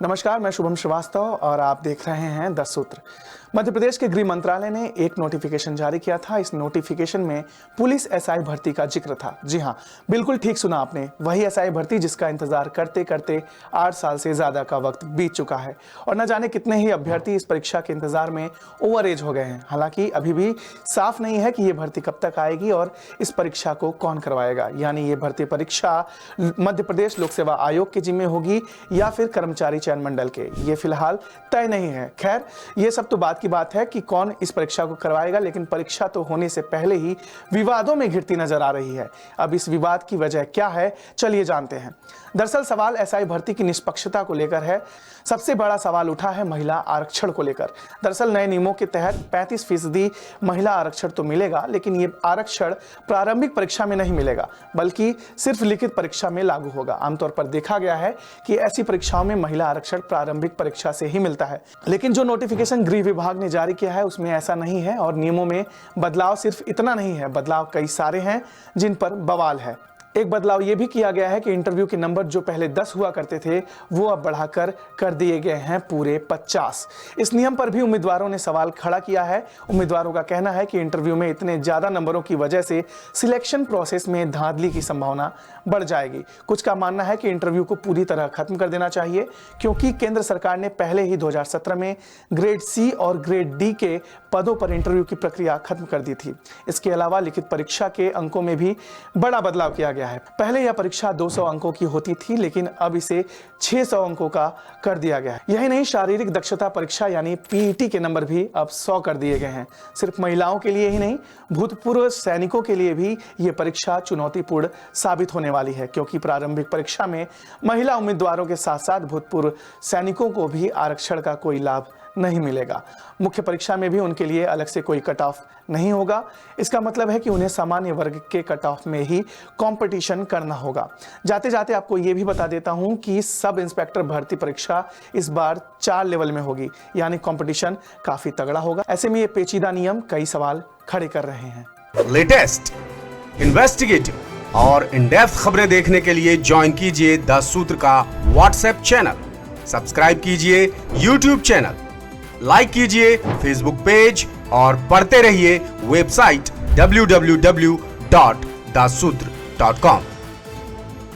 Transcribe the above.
नमस्कार, मैं शुभम श्रीवास्तव और आप देख रहे हैं 10 सूत्र। मध्य प्रदेश के गृह मंत्रालय ने एक नोटिफिकेशन जारी किया था। इस नोटिफिकेशन में पुलिस एसआई भर्ती का जिक्र था। जी हां, बिल्कुल ठीक सुना आपने, वही एसआई भर्ती जिसका इंतजार करते करते 8 साल से ज्यादा का वक्त बीत चुका है और न जाने कितने ही अभ्यर्थी इस परीक्षा के इंतजार में ओवर एज हो गए हैं। हालांकि अभी भी साफ नहीं है कि ये भर्ती कब तक आएगी और इस परीक्षा को कौन करवाएगा। यानी ये भर्ती परीक्षा मध्य प्रदेश लोक सेवा आयोग के जिम्मे होगी या फिर कर्मचारी चयन मंडल के, ये फिलहाल तय नहीं है। खैर, ये सब तो बात की बात है कि कौन इस परीक्षा को करवाएगा, लेकिन परीक्षा तो होने से पहले ही विवादों में घिरती नजर आ रही है। अब इस विवाद की वजह क्या है, चलिए जानते हैं। दरअसल सवाल एसआई भर्ती की निष्पक्षता को लेकर है। सबसे बड़ा सवाल उठा है महिला आरक्षण को लेकर। दरअसल नए नियमों के तहत 35% महिला आरक्षण तो मिलेगा, लेकिन ये आरक्षण प्रारंभिक परीक्षा में नहीं मिलेगा, बल्कि सिर्फ लिखित परीक्षा में लागू होगा। आमतौर पर देखा गया है कि ऐसी परीक्षाओं में महिला आरक्षण प्रारंभिक परीक्षा से ही मिलता है, लेकिन जो नोटिफिकेशन गृह विभाग ने जारी किया है उसमें ऐसा नहीं है और नियमों में बदलाव सिर्फ इतना नहीं है, बदलाव कई सारे हैं जिन पर बवाल है। एक बदलाव ये भी किया गया है कि इंटरव्यू के नंबर जो पहले 10 हुआ करते थे वो अब बढ़ाकर कर दिए गए हैं पूरे 50। इस नियम पर भी उम्मीदवारों ने सवाल खड़ा किया है। उम्मीदवारों का कहना है कि इंटरव्यू में इतने ज्यादा नंबरों की वजह से सिलेक्शन प्रोसेस में धांधली की संभावना बढ़ जाएगी। कुछ का मानना है कि इंटरव्यू को पूरी तरह खत्म कर देना चाहिए, क्योंकि केंद्र सरकार ने पहले ही 2017 में ग्रेड सी और ग्रेड डी के पदों पर इंटरव्यू की प्रक्रिया खत्म कर दी थी। इसके अलावा लिखित परीक्षा के अंकों में भी बड़ा बदलाव किया गया है। पहले यह परीक्षा 200 अंकों की होती थी, लेकिन अब इसे 600 अंकों का कर दिया गया है। यही नहीं, शारीरिक दक्षता परीक्षा यानी पीईटी के नंबर भी अब 100 कर दिए गए हैं। सिर्फ महिलाओं के लिए ही नहीं, भूतपूर्व सैनिकों के लिए भी यह परीक्षा चुनौतीपूर्ण साबित होने वाली है, क्योंकि प्रारंभिक परीक्षा में महिला उम्मीदवारों के साथ साथ भूतपूर्व सैनिकों को भी आरक्षण का कोई लाभ नहीं मिलेगा। मुख्य परीक्षा में भी उनके लिए अलग से कोई कट ऑफ नहीं होगा। इसका मतलब है कि उन्हें सामान्य वर्ग के कट ऑफ में ही कंपटीशन करना होगा। जाते जाते आपको यह भी बता देता हूं कि सब इंस्पेक्टर भर्ती परीक्षा इस बार 4 लेवल में होगी, यानी कंपटीशन काफी तगड़ा होगा। ऐसे में ये पेचीदा नियम कई सवाल खड़े कर रहे हैं। लेटेस्ट, इन्वेस्टिगेटिव और इन डेप्थ खबरें देखने के लिए ज्वाइन कीजिए 10 सूत्र का व्हाट्सएप चैनल, सब्सक्राइब कीजिए यूट्यूब चैनल, लाइक कीजिए फेसबुक पेज और पढ़ते रहिए वेबसाइट www.dasutr.com।